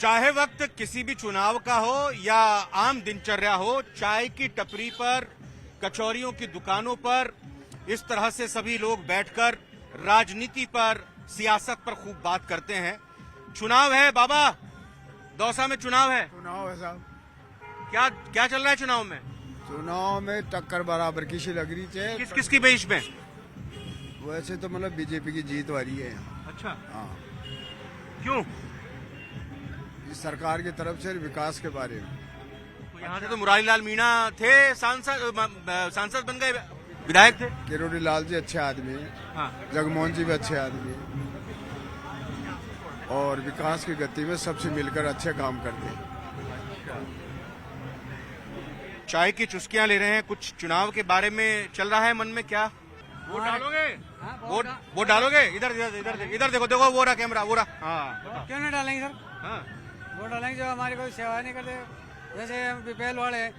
चाहे वक्त किसी भी चुनाव का हो या आम दिनचर्या हो, चाय की टपरी पर, कचौरियों की दुकानों पर इस तरह से सभी लोग बैठकर राजनीति पर, सियासत पर खूब बात करते हैं। चुनाव है बाबा, दौसा में चुनाव है। चुनाव है साहब। क्या क्या चल रहा है चुनाव में? चुनाव में टक्कर बराबर की सी लग रही है। किस किस की बेइश में? वैसे तो मतलब बीजेपी की जीत वाली है यहाँ। अच्छा, हाँ, क्यों? इस सरकार की तरफ से विकास के बारे में। तो यहाँ से तो मुरारी लाल मीणा थे, सांसद बन गए, विधायक थे। किरोड़ी लाल जी अच्छे आदमी है, हाँ। जगमोहन जी भी अच्छे आदमी है और विकास की गति में सबसे मिलकर अच्छे काम करते हैं। चाय की चुस्कियां ले रहे हैं, कुछ चुनाव के बारे में चल रहा है मन में क्या? वोट डालोगे? वोट डालोगे? इधर इधर इधर इधर देखो, देखो वो रहा कैमरा, वो रहा। हाँ, क्यों नहीं डालेंगे सर? हाँ। वोट डालेंगे जो हमारी कोई सेवा नहीं करते। जैसे हम बीपीएल वाले हैं,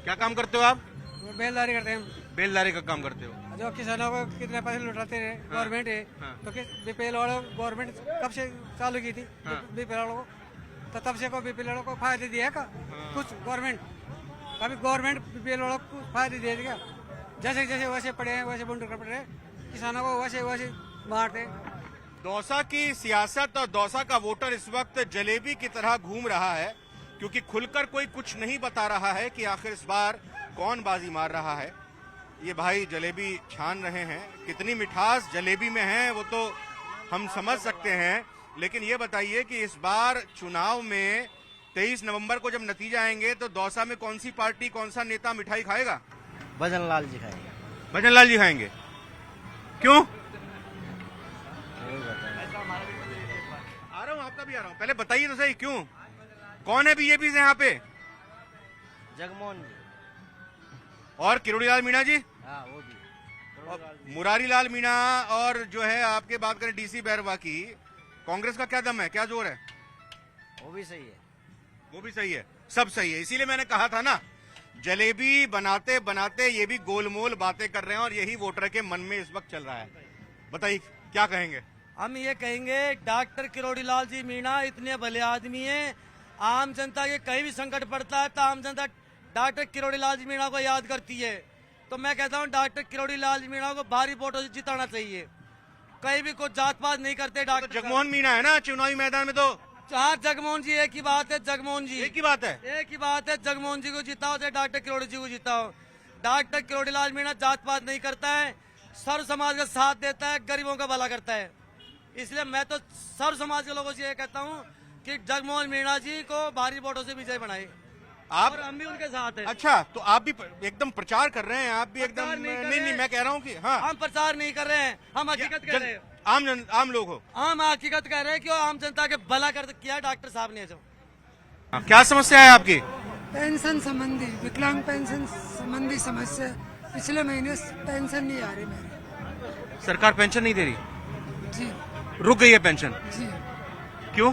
क्या काम करते हो आप? वो बेलदारी करते हैं। बेलदारी का काम करते हो। जो किसानों को कितने पैसे लुटाते रहे गवर्नमेंट है, हाँ। तो बीपीएल वालों गवर्नमेंट कब से चालू की थी हाँ। बीपीएल वालों को? तो तब से को बीपीएल वालों को फायदे दिया है का? कुछ गवर्नमेंट कभी गवर्नमेंट बीपीएल वालों को फायदे दिए थे क्या? जैसे जैसे वैसे पड़े हैं वैसे बुंड कर पड़ रहे, किसानों को वैसे वैसे मारते। दौसा की सियासत और दौसा का वोटर इस वक्त जलेबी की तरह घूम रहा है, क्योंकि खुलकर कोई कुछ नहीं बता रहा है कि आखिर इस बार कौन बाजी मार रहा है। ये भाई जलेबी छान रहे हैं, कितनी मिठास जलेबी में है वो तो हम समझ सकते हैं, लेकिन ये बताइए कि इस बार चुनाव में 23 नवंबर को जब नतीजे आएंगे तो दौसा में कौन सी पार्टी, कौन सा नेता मिठाई खाएगा? भजन लाल जी खाएंगे। भजन लाल जी खाएंगे। क्यों? आ रहा हूँ, आपका भी आ रहा हूँ, पहले बताइए तो सही क्यों? कौन है बीजेपी से यहाँ पे? जगमोहन जी। और किरोड़ी लाल मीणा जी? हाँ वो भी। और मुरारी लाल मीणा। और जो है आपके बात करें डीसी बैरवा की, कांग्रेस का क्या दम है, क्या जोर है? वो भी सही है। वो भी सही है, सब सही है। इसीलिए मैंने कहा था ना, जलेबी बनाते बनाते ये भी गोलमोल बातें कर रहे हैं और यही वोटर के मन में इस वक्त चल रहा है। बताइए क्या कहेंगे? हम ये कहेंगे डॉक्टर किरोड़ी लाल जी मीणा इतने भले आदमी हैं, आम जनता के कहीं भी संकट पड़ता है तो आम जनता डॉक्टर किरोड़ी लाल जी मीणा को याद करती है। तो मैं कहता हूँ डॉक्टर किरोड़ी लाल जी मीणा को भारी वोटों से जिताना चाहिए। कहीं भी कोई जात पात नहीं करते डॉक्टर। तो जगमोहन मीणा है ना चुनावी मैदान में, तो हाँ जगमोहन जी, एक ही बात है जगमोहन जी, एक ही बात है। एक ही बात है, जगमोहन जी को जिताओ चाहे डॉक्टर किरोड़ी जी को जिताओ। डॉक्टर किरोड़ी लाल मीणा जात पात नहीं करता है, सर्व समाज का साथ देता है, गरीबों का भला करता है। इसलिए मैं तो सर्व समाज के लोगों से ये कहता हूँ कि जगमोहन मीणा जी को भारी वोटों से विजय बनाए। आप और हम भी उनके साथ हैं। अच्छा, तो आप भी एकदम प्रचार कर रहे हैं, आप भी एकदम प्रचार नहीं कर नहीं, रहे। मैं कह रहा हूँ कि हाँ, हम प्रचार नहीं कर रहे हैं, हम हकीकत कह रहे हैं। आम लोग हो। हम हकीकत कह रहे हैं कि आम जनता के भला कर किया डॉक्टर साहब ने। जो क्या समस्या है आपकी? पेंशन संबंधी, विकलांग पेंशन संबंधी समस्या। पिछले महीने पेंशन नहीं आ रही मेरी। सरकार पेंशन नहीं दे रही? जी रुक गई है पेंशन? जी, क्यों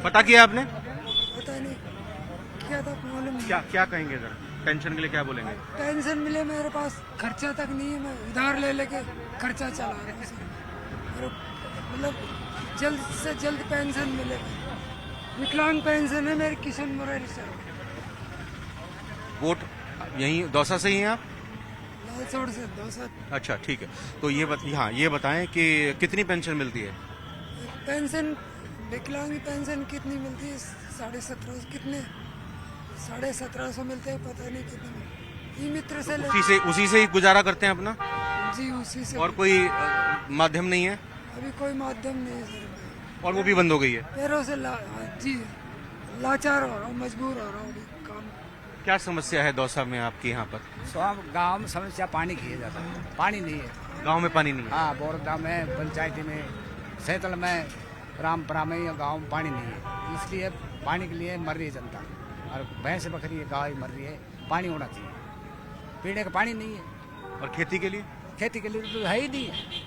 पता किया आपने? पता नहीं क्या था, मालूम नहीं। क्या क्या कहेंगे जरा, पेंशन के लिए क्या बोलेंगे? पेंशन मिले, मेरे पास खर्चा तक नहीं है, मैं उधार ले लेके खर्चा चला रहा हूँ सर। और मतलब जल्द से जल्द पेंशन मिले। विकलांग पेंशन है मेरी, किशन मुरारी सर। वोट यहीं दौसा से ही हैं आप? लालसोड़ से दौसा। अच्छा ठीक है, तो हाँ ये बताएं कि कितनी पेंशन मिलती है? पेंशन विकलांग पेंशन कितनी मिलती है? 1750 कितने 1750 मिलते हैं, पता नहीं कितने। ई मित्र से उसी से ही गुजारा करते हैं अपना? जी उसी से। और कोई माध्यम नहीं है? अभी कोई माध्यम नहीं है सर। और वो भी बंद हो गई है? पैरों से जी लाचार हो रहा हूँ, मजबूर हो रहा हूँ काम। क्या समस्या है दौसा में आपके यहाँ पर? गांव में समस्या पानी की है ज्यादा, पानी नहीं है। गांव में पानी नहीं है? हाँ, बोरदा में, पंचायती में, सैतल में, रामपुरा में या गांव में पानी नहीं है। इसलिए पानी के लिए मर रही है जनता, और भैंस बकरी गाय मर रही है। पानी होना चाहिए, पीने का पानी नहीं है। और खेती के लिए? खेती के लिए तो है ही नहीं है।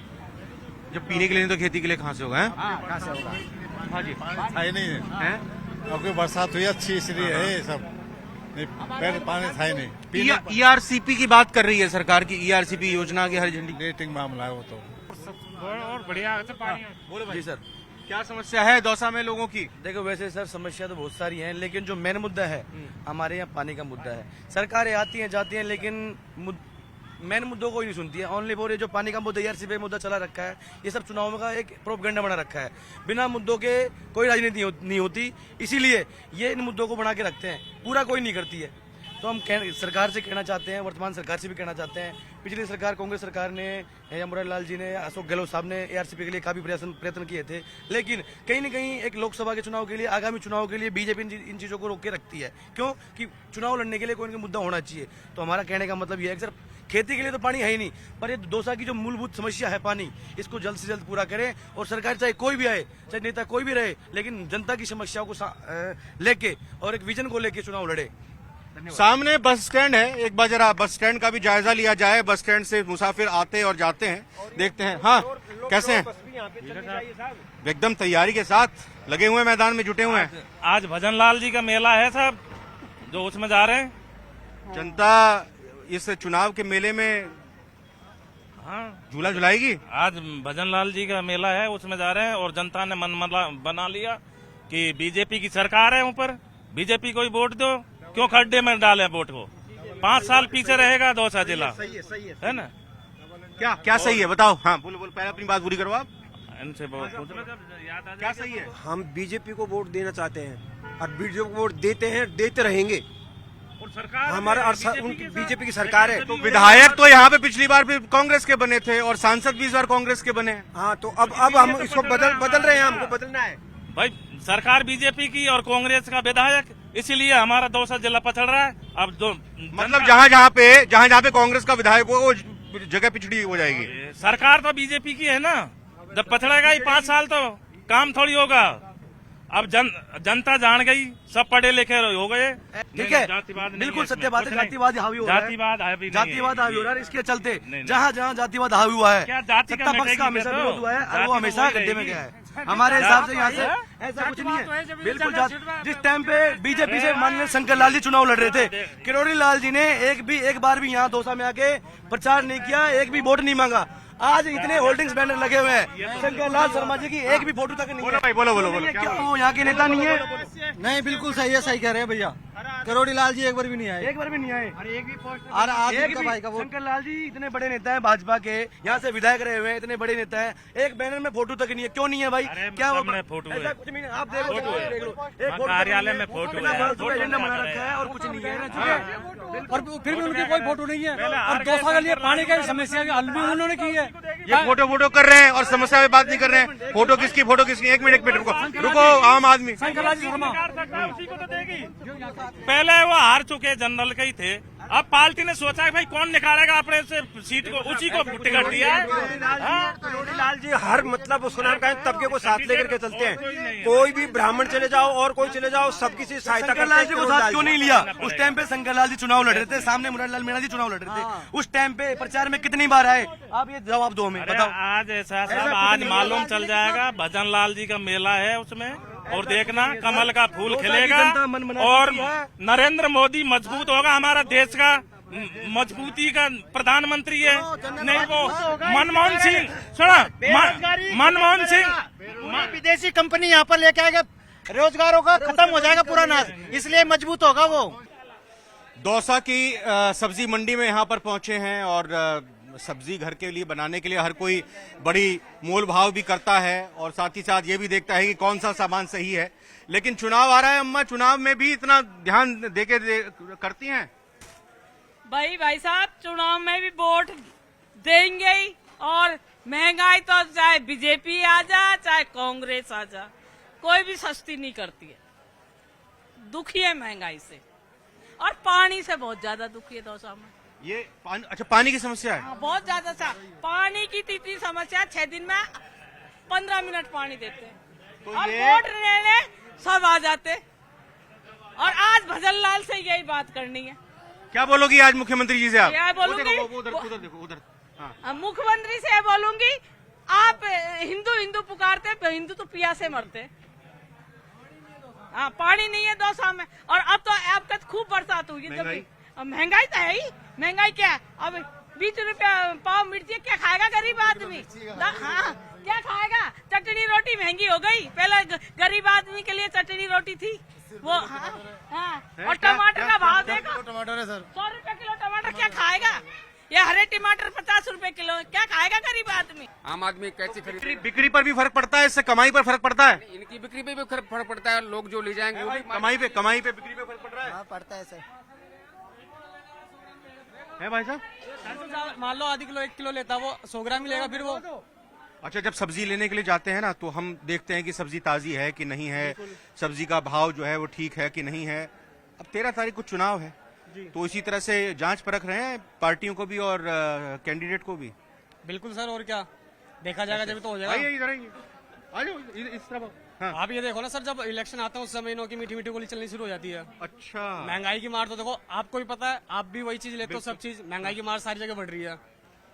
जब पीने के लिए नहीं तो खेती के लिए कहाँ से होगा? हाँ, कहाँ से होगा? हाँ जी, था ही नहीं है। अब कोई बरसात हुई अच्छी इसलिए है ये सब, नहीं पहले पानी था ही नहीं। ईआरसीपी की बात कर रही है सरकार की, ईआरसीपी योजना की हरी झंडी। रेटिंग मामला है वो तो। और बढ़िया है तो पानी। बोलो भाई। जी सर, क्या समस्या है दौसा में लोगों की? देखो वैसे सर समस्या तो बहुत सारी हैं, लेकिन जो मेन मुद्दा है हमारे यहाँ पानी का मुद्दा है। सरकारें आती हैं जाती हैं, लेकिन मेन मुद्दों को ही नहीं सुनती है। ओनली फॉर ये जो पानी का मुद्दा ERC पे मुद्दा चला रखा है, ये सब चुनाव का एक प्रोपगेंडा बना रखा है। बिना मुद्दों के कोई राजनीति नहीं होती, इसीलिए ये इन मुद्दों को बना के रखते हैं, पूरा कोई नहीं करती है। तो हम सरकार से कहना चाहते हैं, वर्तमान सरकार से भी कहना चाहते हैं, पिछली सरकार कांग्रेस सरकार ने या मुरारी लाल जी ने, अशोक गहलोत साहब ने ARCP के लिए काफी प्रयत्न किए थे, लेकिन कहीं न कहीं एक लोकसभा के चुनाव के लिए, आगामी चुनाव के लिए बीजेपी इन चीजों को रोक के रखती है। क्यों कि चुनाव लड़ने के लिए कोई मुद्दा होना चाहिए। तो हमारा कहने का मतलब यह है कि सर खेती के लिए तो पानी है ही नहीं, पर ये दौसा की जो मूलभूत समस्या है पानी, इसको जल्द से जल्द पूरा करें। और सरकार चाहे कोई भी आए, चाहे नेता कोई भी रहे, लेकिन जनता की समस्याओं को लेके और एक विजन को लेके चुनाव लड़े। सामने बस स्टैंड है, एक बार जरा बस स्टैंड का भी जायजा लिया जाए। बस स्टैंड से मुसाफिर आते और जाते हैं, देखते हैं। हाँ, कैसे हैं? एकदम तैयारी के साथ लगे हुए मैदान में जुटे हुए हैं। आज भजन लाल जी का मेला है साहब, जो उसमें जा रहे हैं। जनता इस चुनाव के मेले में झूला झुलाएगी। आज भजन लाल जी का मेला है, उसमें जा रहे हैं, और जनता ने मन बना लिया कि बीजेपी की सरकार है ऊपर, बीजेपी को ही वोट दो, क्यों खड्डे में डाले वोट को। 5 साल पीछे रहेगा दौसा जिला, है ना? क्या सही है बताओ। हाँ बोलो पहले अपनी बात पूरी करो आप। इनसे क्या सही है? हम बीजेपी को वोट देना चाहते हैं और बीजेपी को वोट देते हैं, देते रहेंगे। और सरकार हमारा उनकी बीजेपी की सरकार है। तो विधायक तो यहाँ पे पिछली बार भी कांग्रेस के बने थे और सांसद भी इस बार कांग्रेस के बने हैं। हाँ, तो अब हम इसको बदल रहे हैं, हमको बदलना है भाई। सरकार बीजेपी की और कांग्रेस का विधायक, इसीलिए हमारा दौसा जिला पछड़ रहा है। अब मतलब जहाँ पे कांग्रेस का विधायक हो, वो जगह पिछड़ी हो जाएगी। सरकार तो बीजेपी की है ना, जब पछड़ेगा ही 5 साल तो काम थोड़ी होगा। अब जनता जान गई, सब पढ़े लिखे हो गए। ठीक है, बिल्कुल सत्य बात है। जातिवाद हावी हो रहा है, जातिवाद हावी हो रहा है। इसके चलते जहाँ जातिवाद हावी हुआ है, सत्ता पक्ष का हमेशा विरोध हुआ है और वो हमेशा गड्ढे में गया है। हमारे हिसाब से यहाँ से ऐसा कुछ नहीं है। बिल्कुल जिस टाइम पे बीजेपी से माननीय शंकर लाल जी चुनाव लड़ रहे थे, किरोड़ी लाल जी ने एक बार भी यहाँ दौसा में आके प्रचार नहीं किया, एक भी वोट नहीं मांगा। आज इतने होल्डिंग्स बैनर लगे हुए हैं, शंकर लाल शर्मा जी की एक भी फोटो तक नहीं है। बोलो क्या वो यहाँ के नेता नहीं है? नहीं, बिल्कुल सही है, सही कह रहे हैं भैया। किरोड़ी लाल जी एक बार भी नहीं आए, एक बार भी नहीं आए। शंकर शंकर लाल जी इतने बड़े नेता है भाजपा के, यहाँ से विधायक रहे हुए हैं, इतने बड़े नेता है, एक बैनर में फोटो तक नहीं है। क्यों नहीं है भाई? क्या फोटो ऐसा कुछ नहीं है? आप देख लो, कार्यालय में फोटो एजेंडा बना रखा है और कुछ नहीं है। और फिर भी उनकी कोई फोटो नहीं है। और दौसा के लिए पानी की समस्या का हल भी उन्होंने की है। ये फोटो कर रहे हैं और समस्या पे बात नहीं कर रहे हैं। फोटो किसकी? एक मिनट रुको। आम आदमी शंकर लाल जी शर्मा उसी को तो देगी। पहले वो हार चुके जनरल के ही थे, अब पार्टी ने सोचा कि भाई कौन निकालेगा अपने से सीट को, उसी को टिकट दिया। किरोड़ी लाल जी हर मतलब उसको नाम का तबके को साथ लेकर के चलते हैं। कोई भी ब्राह्मण चले जाओ और कोई चले जाओ, सबकी सहायता करते हैं। जी को साथ क्यों नहीं लिया? उस टाइम पे शंकर लाल जी चुनाव लड़ रहे थे, सामने मुरारी लाल मीणा जी चुनाव लड़ रहे थे। उस टाइम पे प्रचार में कितनी बार आए? आप ये जवाब दो हमें, बताओ। आज ऐसा साहब, आज मालूम चल जाएगा। भजन लाल जी का मेला है उसमें, और देखना कमल का फूल खिलेगा और नरेंद्र मोदी मजबूत होगा। हमारा देश का मजबूती का प्रधानमंत्री है। नहीं वो मनमोहन सिंह, सुना, मनमोहन सिंह विदेशी कंपनी यहाँ पर लेके आएगा, रोजगारों का खत्म हो जाएगा पूरा नाश, इसलिए मजबूत होगा वो। दौसा की सब्जी मंडी में यहाँ पर पहुंचे हैं और सब्जी घर के लिए बनाने के लिए हर कोई बड़ी मोल भाव भी करता है और साथ ही साथ ये भी देखता है कि कौन सा सामान सही है। लेकिन चुनाव आ रहा है अम्मा, चुनाव में भी इतना ध्यान देके करती हैं? भाई साहब, चुनाव में भी वोट देंगे ही। और महंगाई तो चाहे बीजेपी आ जा चाहे कांग्रेस आ जा, कोई भी सस्ती नहीं करती है। दुखी है महंगाई से और पानी से बहुत ज्यादा दुखी है दौसा में। ये अच्छा, पानी की समस्या है? हाँ, बहुत ज्यादा सा पानी की इतनी समस्या। 6 दिन में 15 मिनट पानी देते हैं तो और वोट लेने सब आ जाते। और आज भजन लाल से यही बात करनी है। क्या बोलोगी आज मुख्यमंत्री जी से आप? क्या बोलूंगी? उधर देखो उधर। हाँ। मुख्यमंत्री से बोलूंगी, आप हिंदू पुकारते, हिंदू तो प्यासे मरते। हाँ, पानी नहीं है दौसा में। और अब तो खूब बरसात हुई है। महंगाई तो है ही। महंगाई क्या है? अब 20 रुपया पाव मिर्ची क्या खाएगा गरीब आदमी? हाँ, क्या खाएगा? चटनी रोटी महंगी हो गई, पहले गरीब आदमी के लिए चटनी रोटी थी वो। और टमाटर का भाव देखो, टमाटर है सर 100 रुपए किलो टमाटर, क्या खाएगा? ये हरे टमाटर 50 रुपए किलो, क्या खाएगा गरीब आदमी? आम आदमी कैसे खरीद, बिक्री पर भी फर्क पड़ता है, इससे कमाई पर फर्क पड़ता है। इनकी बिक्री पे भी फर्क पड़ता है, लोग जो ले जाएंगे वो भी कमाई पे बिक्री पे फर्क पड़ रहा है। पड़ता है सर। है भाई साहब? मान लो आधी किलो 1 किलो लेता वो 100 ग्राम ही लेगा फिर वो। अच्छा, जब सब्जी लेने के लिए जाते हैं ना, तो हम देखते हैं कि सब्जी ताजी है कि नहीं है, सब्जी का भाव जो है वो ठीक है कि नहीं है। अब 13 तारीख को चुनाव है, तो इसी तरह से जांच परख रहे हैं पार्टियों को भी और कैंडिडेट को भी। बिल्कुल सर, और क्या देखा जाएगा जब तो हो जाएगा। आइए इधर आइए, आ जाओ इस तरफ। हाँ। आप ये देखो ना सर, जब इलेक्शन आता है उस समय इनों की मीठी मीठी गोली चलनी शुरू हो जाती है। अच्छा, महंगाई की मार तो देखो आपको भी पता है, आप भी वही चीज लेते हो, सब चीज महंगाई की मार सारी जगह बढ़ रही है।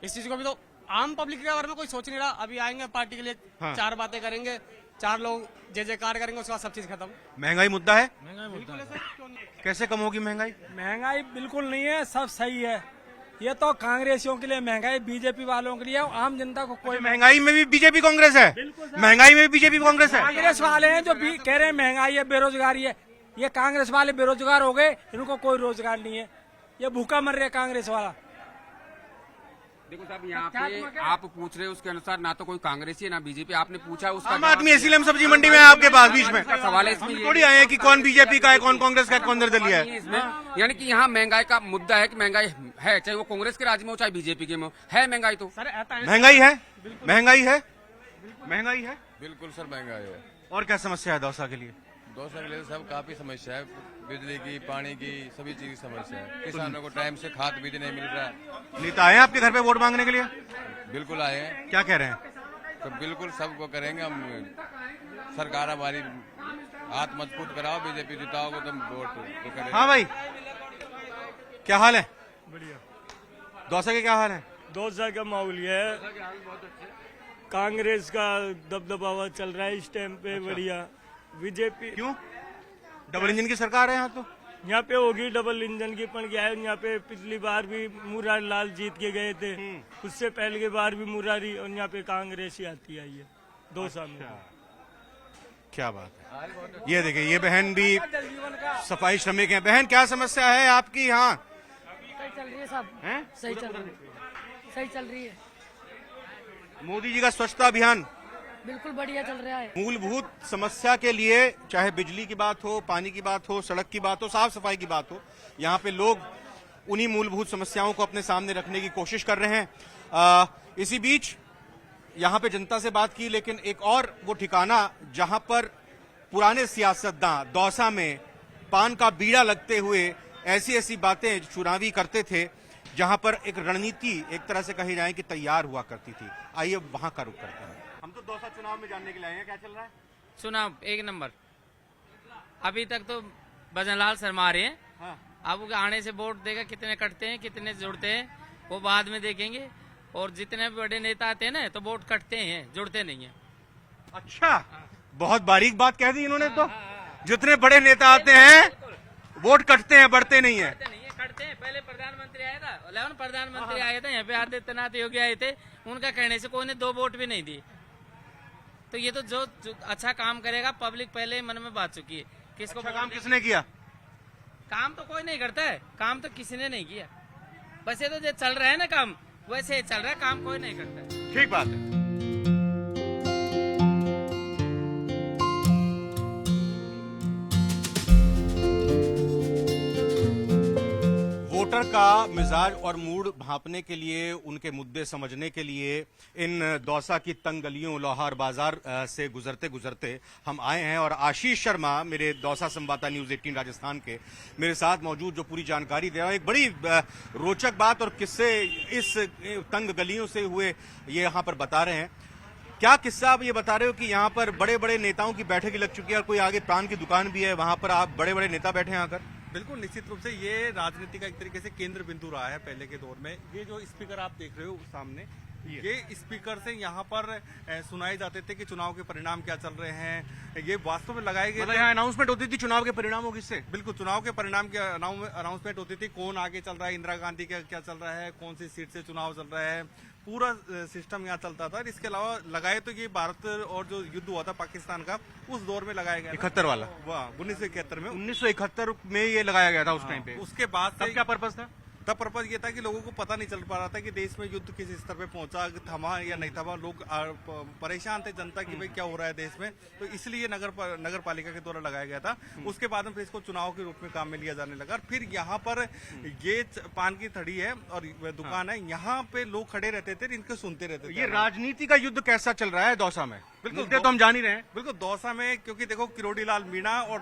इस चीज को भी तो आम पब्लिक के बारे में कोई सोच नहीं रहा। अभी आएंगे पार्टी के लिए, हाँ। 4 बातें करेंगे, 4 लोग जय जयकार करेंगे, उसके बाद सब चीज खत्म। महंगाई मुद्दा है। महंगाई मुद्दा कैसे कम होगी महंगाई? महंगाई बिल्कुल नहीं है, सब सही है। ये तो कांग्रेसियों के लिए महंगाई, बीजेपी वालों के लिए, आम जनता को कोई। महंगाई में भी बीजेपी कांग्रेस है, महंगाई में भी बीजेपी कांग्रेस है। कांग्रेस वाले हैं जो कह रहे हैं महंगाई है, बेरोजगारी है, ये कांग्रेस वाले बेरोजगार हो गए, इनको कोई रोजगार नहीं है, ये भूखा मर रहे हैं कांग्रेस वाला। देखो साहब, यहाँ पे आप पूछ रहे हो उसके अनुसार ना तो कोई कांग्रेसी है ना बीजेपी, आपने पूछा उसका आम आदमी, इसीलिए हम सब्जी मंडी में आपके पास बीच में सवाल है। इसमें थोड़ी आए हैं कि कौन बीजेपी का है, कौन कांग्रेस का है, कौन निर्दलीय है। इसमें यानी कि यहाँ महंगाई का मुद्दा है कि महंगाई है, चाहे वो कांग्रेस के राज में हो चाहे बीजेपी के में हो, है महंगाई तो। महंगाई है, महंगाई है, महंगाई है, बिल्कुल सर महंगाई है। और क्या समस्या है दौसा के लिए? दौसा के लिए सब काफी समस्या है, बिजली की, पानी की, सभी चीज की समस्या है। किसानों को टाइम से खाद बीज नहीं मिल रहा है। नेता आए हैं आपके घर पे वोट मांगने के लिए? बिल्कुल आए हैं। क्या कह रहे हैं? तो बिल्कुल सबको करेंगे हम, सरकार हमारी हाथ मजबूत कराओ, बीजेपी जिताओगे तो वोट तो करेंगे। हाँ भाई, क्या हाल है? बढ़िया। दौसा के क्या हाल है? दौसा का माहौल है, कांग्रेस का दबदबा चल रहा है इस टाइम पे। बढ़िया। बीजेपी क्यों? डबल इंजन की सरकार है यहाँ तो। यहाँ पे होगी डबल इंजन की, पण क्या है, यहाँ पे पिछली बार भी मुरारी लाल जीत के गए थे, उससे पहले की बार भी मुरारी, और यहाँ पे कांग्रेस ही आती आई है 2 साल में। क्या बात है। ये देखिए, ये बहन भी सफाई श्रमिक हैं। बहन, क्या समस्या है आपकी यहाँ? सही चल रही है सब, सही चल रही है, सही चल रही है। मोदी जी का स्वच्छता अभियान बिल्कुल बढ़िया चल रहा है। मूलभूत समस्या के लिए, चाहे बिजली की बात हो, पानी की बात हो, सड़क की बात हो, साफ सफाई की बात हो, यहाँ पे लोग उन्हीं मूलभूत समस्याओं को अपने सामने रखने की कोशिश कर रहे हैं। इसी बीच यहाँ पे जनता से बात की, लेकिन एक और वो ठिकाना जहां पर पुराने सियासतदान दौसा में पान का बीड़ा लगते हुए ऐसी ऐसी बातें चुनावी करते थे, जहां पर एक रणनीति एक तरह से कही जाए कि तैयार हुआ करती थी। आइए वहां का रुख करते हैं। हम तो दौसा चुनाव में जानने के लिए आए हैं, क्या चल रहा है? चुनाव 1 नंबर। अभी तक तो भजनलाल शर्मा रहे हैं। हाँ। अब आने से वोट देगा, कितने कटते हैं कितने जुड़ते हैं वो बाद में देखेंगे। और जितने बड़े नेता आते हैं ना तो वोट कटते हैं, जुड़ते नहीं है। अच्छा, बहुत बारीक बात कह दी इन्होंने तो। जितने बड़े नेता आते हैं वोट कटते हैं, बढ़ते नहीं है। कटते हैं। पहले प्रधानमंत्री आया था, 11 प्रधानमंत्री आए थे यहाँ पे, आदित्यनाथ योगी आए थे, उनका कहने से कोई ने 2 वोट भी नहीं दिए। तो ये तो जो अच्छा काम करेगा, पब्लिक पहले मन में बात चुकी है। किसको अच्छा काम किसने किया? काम तो कोई नहीं करता है, काम तो किसी ने नहीं किया। बस ये तो जो चल रहा है ना काम, वैसे चल रहा है, काम कोई नहीं करता है। ठीक बात है। वोटर का मिजाज और मूड भांपने के लिए, उनके मुद्दे समझने के लिए इन दौसा की तंग गलियों, लोहार बाजार से गुजरते गुजरते हम आए हैं। और आशीष शर्मा, मेरे दौसा संवाददाता न्यूज 18 राजस्थान के, मेरे साथ मौजूद, जो पूरी जानकारी दे रहा है। एक बड़ी रोचक बात और किस्से इस तंग गलियों से हुए ये यहाँ पर बता रहे हैं। क्या किस्सा आप ये बता रहे हो कि यहाँ पर बड़े बड़े नेताओं की बैठक लग चुकी है और कोई आगे पान की दुकान भी है, वहां पर आप बड़े बड़े नेता बैठे हैं आकर? बिल्कुल, निश्चित रूप से ये राजनीति का एक तरीके से केंद्र बिंदु रहा है पहले के दौर में। ये जो स्पीकर आप देख रहे हो सामने, ये स्पीकर से यहाँ पर सुनाए जाते थे कि चुनाव के परिणाम क्या चल रहे हैं। ये वास्तव में लगाए गए, मतलब यहाँ अनाउंसमेंट होती थी चुनाव के परिणामों की? इससे बिल्कुल चुनाव के परिणाम की अनाउंसमेंट होती थी। कौन आगे चल रहा है, इंदिरा गांधी का क्या चल रहा है, कौन सी सीट से चुनाव चल रहा है, पूरा सिस्टम यहाँ चलता था। इसके अलावा लगाए तो ये भारत और जो युद्ध हुआ था पाकिस्तान का उस दौर में लगाया गया 71 वाला, वाह 1971 में। 1971 में ये लगाया गया था उस टाइम पे। उसके बाद तब क्या पर्पस था? तब पर्पज ये था कि लोगों को पता नहीं चल पा रहा था कि देश में युद्ध किस स्तर पे पहुंचा, थमा या नहीं थमा। लोग परेशान थे जनता की भाई क्या हो रहा है देश में, तो इसलिए नगर पालिका के द्वारा लगाया गया था। उसके बाद में फिर इसको चुनाव के रूप में काम में लिया जाने लगा। और फिर यहाँ पर ये पान की थड़ी है और दुकान है, यहाँ पे लोग खड़े रहते थे, इनको सुनते रहते थे। ये राजनीति का युद्ध कैसा चल रहा है दौसा में? बिल्कुल तो हम जान ही रहे हैं। बिल्कुल दौसा में, क्योंकि देखो किरोड़ी लाल मीणा और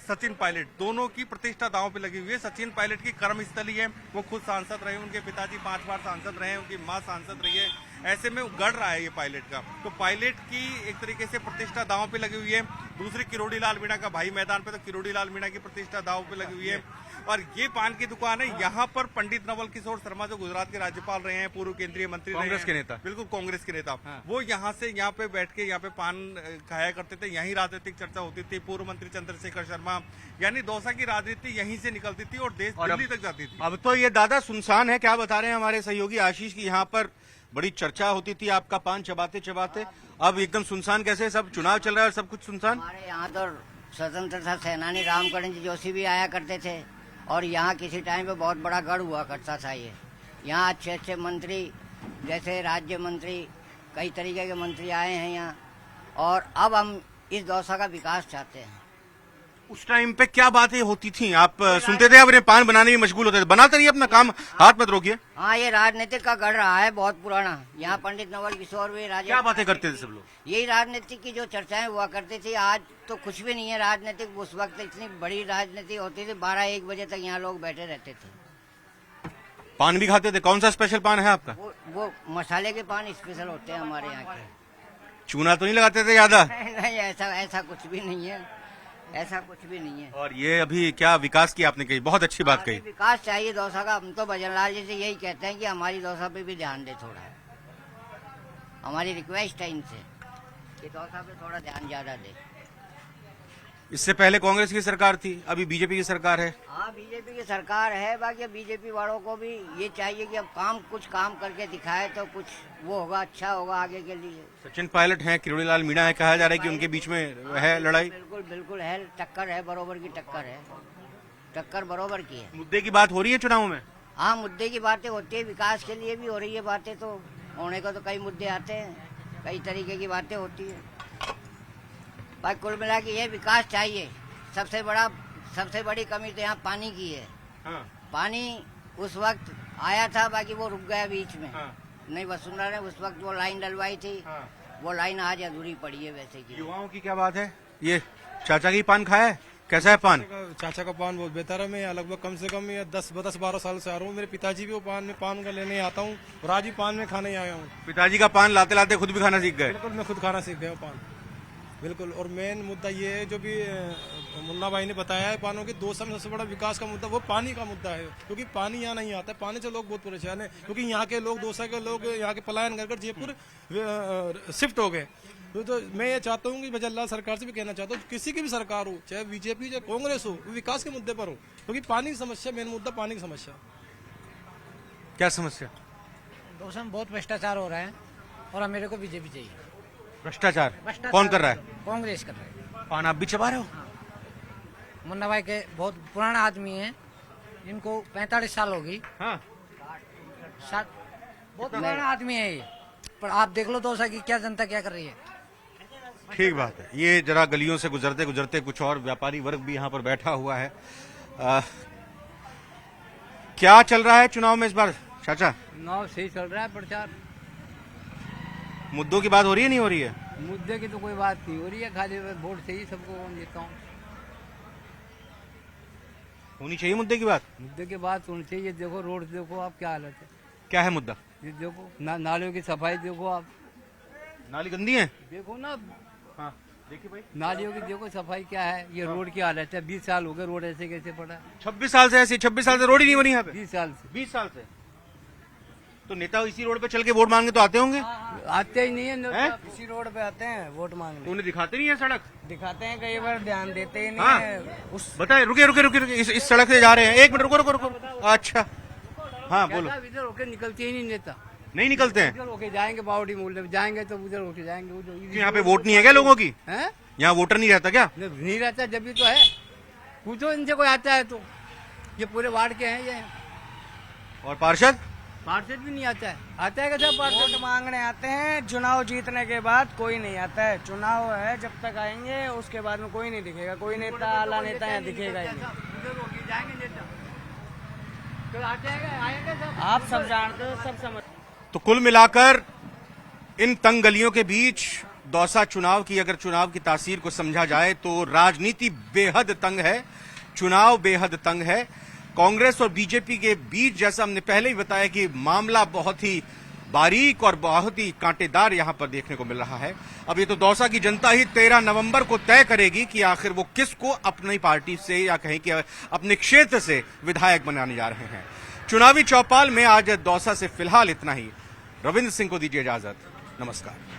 सचिन पायलट दोनों की प्रतिष्ठा दांव पे लगी हुई है। सचिन पायलट की कर्मस्थली है, वो खुद सांसद रहे, उनके पिताजी 5 बार सांसद रहे, उनकी मां सांसद रही है। ऐसे में गढ़ रहा है ये पायलट का, तो पायलट की एक तरीके से प्रतिष्ठा दांव पे लगी हुई है। दूसरी किरोड़ी लाल मीणा का भाई मैदान पे, तो किरोड़ी लाल मीणा की प्रतिष्ठा दांव पे लगी हुई है। और ये पान की दुकान है, यहाँ पर पंडित नवल किशोर शर्मा जो गुजरात के राज्यपाल रहे हैं, पूर्व केंद्रीय मंत्री, कांग्रेस के नेता, बिल्कुल कांग्रेस के नेता, वो यहाँ से यहाँ पे बैठ के यहाँ पे पान खाया करते थे। यहीं राजनीतिक चर्चा होती थी। पूर्व मंत्री चंद्रशेखर शर्मा, यानी दौसा की राजनीति यहीं से निकलती थी और देश दिल्ली तक जाती थी। अब तो ये दादा सुनसान है, क्या बता रहे हैं हमारे सहयोगी आशीष की यहाँ पर बड़ी चर्चा होती थी आपका पान चबाते चबाते, अब एकदम सुनसान कैसे? सब चुनाव चल रहा है और सब कुछ सुनसान। हमारे यहाँ तो स्वतंत्रता सेनानी रामकरण जोशी भी आया करते थे और यहाँ किसी टाइम पे बहुत बड़ा गढ़ हुआ करता था। ये यहाँ अच्छे अच्छे मंत्री, जैसे राज्य मंत्री, कई तरीके के मंत्री आए हैं यहाँ, और अब हम इस दौसा का विकास चाहते हैं। उस टाइम पे क्या बातें होती थी? आप सुनते थे, अपने पान बनाने में मशगूल होते थे? बनाते रहिए अपना काम, हाथ मत रोकिए। हाँ, ये राजनीतिक का गढ़ रहा है बहुत पुराना। यहाँ पंडित नवल किशोर भी क्या बातें करते थे सब लोग? यही राजनीतिक की जो चर्चाएं हुआ करती थी। आज तो कुछ भी नहीं है राजनीतिक। उस वक्त इतनी बड़ी राजनीति होती थी, 12-1 बजे तक यहाँ लोग बैठे रहते थे। पान भी खाते थे? कौन सा स्पेशल पान है आपका? वो मसाले के पान स्पेशल होते हैं हमारे यहाँ के। चूना तो नहीं लगाते थे ज्यादा? नहीं, ऐसा कुछ भी नहीं है, ऐसा कुछ भी नहीं है। और ये अभी क्या विकास की आपने कही, बहुत अच्छी बात कही। विकास चाहिए दौसा का। हम तो भजनलाल जी से यही कहते हैं कि हमारी दौसा पे भी ध्यान दे थोड़ा। हमारी रिक्वेस्ट है इनसे कि दौसा पे थोड़ा ध्यान ज्यादा दे। इससे पहले कांग्रेस की सरकार थी, अभी बीजेपी की सरकार है। हाँ, बीजेपी की सरकार है। बाकी बीजेपी वालों को भी ये चाहिए कि अब कुछ काम करके दिखाए तो कुछ वो होगा, अच्छा होगा आगे के लिए। सचिन पायलट हैं, किरोड़ी लाल मीणा है, कहा जा रहा है कि उनके बीच में है लड़ाई। बिल्कुल बिल्कुल है, टक्कर है, बरोबर की टक्कर है, टक्कर बरोबर की है। मुद्दे की बात हो रही है चुनाव में? हाँ, मुद्दे की बातें होती है, विकास के लिए भी हो रही है बातें। तो होने को तो कई मुद्दे आते हैं, कई तरीके की बातें होती है। भाई कुल मिला के ये विकास चाहिए। सबसे बड़ी कमी तो यहाँ पानी की है। हाँ। पानी उस वक्त आया था, बाकी वो रुक गया बीच में। हाँ। नहीं, वसुंधरा ने उस वक्त वो लाइन डलवाई थी। हाँ। वो लाइन आज अधूरी पड़ी है वैसे की। युवाओं की क्या बात है? ये चाचा की पान खाया है, कैसा है पान? चाचा का पान बहुत बेहतर है। मैं लगभग कम से कम 10-12 साल से आ रहा हूँ। मेरे पिताजी भी वो पान का लेने आता हूँ और आज भी पान में खाने आया हूँ। पिताजी का पान लाते लाते खुद भी खाना सीख गए? बिल्कुल, मैं खुद खाना सीख गया पान, बिल्कुल। और मेन मुद्दा ये है जो भी मुन्ना भाई ने बताया है, पानों के दौसा में सबसे बड़ा विकास का मुद्दा वो पानी का मुद्दा है। क्योंकि पानी यहाँ नहीं आता है, पानी से लोग बहुत परेशान है। क्योंकि यहाँ के लोग, दौसा के लोग यहाँ के पलायन कर जयपुर शिफ्ट हो गए। तो मैं ये चाहता हूँ कि भजनलाल सरकार से भी कहना चाहता हूँ, किसी की भी सरकार हो, चाहे बीजेपी चाहे कांग्रेस हो, विकास के मुद्दे पर हो। क्योंकि पानी की समस्या, मेन मुद्दा पानी की समस्या। क्या समस्या? दौसा में बहुत भ्रष्टाचार हो रहा है और मेरे को बीजेपी चाहिए। भ्रष्टाचार कौन कर रहा है? कांग्रेस कर रहा है। पान आप भी चबा रहे हो? मुन्ना भाई के बहुत पुराना आदमी है, इनको 45 साल होगी। हाँ, बहुत पुराना आदमी है ये। पर आप देख लो दौसा की क्या जनता क्या कर रही है। ठीक बात है। ये जरा गलियों से गुजरते गुजरते कुछ और व्यापारी वर्ग भी यहाँ पर बैठा हुआ है। क्या चल रहा है चुनाव में इस बार चाचा? चुनाव सही चल रहा है, प्रचार। मुद्दों की बात हो रही है, नहीं हो रही है? मुद्दे की तो कोई बात नहीं हो रही है, खाली वोट चाहिए सबको। कौन देता हूँ, होनी चाहिए मुद्दे की बात। मुद्दे की बात होनी चाहिए। देखो रोड देखो आप क्या हालत है। क्या है मुद्दा? ये देखो नालियों की सफाई देखो आप। नाली गंदी है, देखो ना। हाँ देखिए भाई, नालियों की देखो सफाई क्या है। ये रोड की हालत है। 20 साल हो गए, रोड ऐसे कैसे पड़ा है? 26 साल से ऐसी, 26 साल से रोड ही नहीं बनी यहाँ पे। 20 साल से। 20 साल से तो नेता इसी रोड पे चल के वोट मांगने तो आते होंगे? आते ही नहीं है, इसी रोड पे आते हैं वोट मांगने। तो उन्हें दिखाते नहीं है सड़क? दिखाते हैं, कई बार ध्यान देते ही नहीं हाँ? है। बताए, रुके इस सड़क से जा रहे हैं, 1 मिनट रुको। अच्छा हाँ बोलो। इधर होके निकलती ही नहीं नेता। नहीं निकलते हैं? उधर होके जाएंगे, बावड़ी मोहल्ले में जाएंगे तो उधर होके जाएंगे। क्यों यहाँ पे वोट नहीं है क्या लोगों की? हैं? यहाँ वोटर नहीं रहता क्या? नहीं रहता, जब भी तो है। पूछो इनसे कोई आता है तो, ये पूरे वार्ड के हैं ये। और पार्षद? पार्षद भी नहीं आता है। आता है क्या सब पार्षद? वोट मांगने आते हैं, चुनाव जीतने के बाद कोई नहीं आता है। चुनाव है जब तक आएंगे, उसके बाद में कोई नहीं दिखेगा, कोई नेता आला नेता यहाँ दिखेगा ही नहीं। आप सब जानते हो, सब समझ। तो कुल मिलाकर इन तंग गलियों के बीच दौसा चुनाव की अगर चुनाव की तासीर को समझा जाए तो राजनीति बेहद तंग है, चुनाव बेहद तंग है। कांग्रेस और बीजेपी के बीच, जैसा हमने पहले ही बताया, कि मामला बहुत ही बारीक और बहुत ही कांटेदार यहां पर देखने को मिल रहा है। अब ये तो दौसा की जनता ही 13 नवंबर को तय करेगी कि आखिर वो किसको अपनी पार्टी से या कहीं कि अपने क्षेत्र से विधायक बनाने जा रहे हैं। चुनावी चौपाल में आज दौसा से फिलहाल इतना ही। रविंद्र सिंह को दीजिए इजाजत। नमस्कार।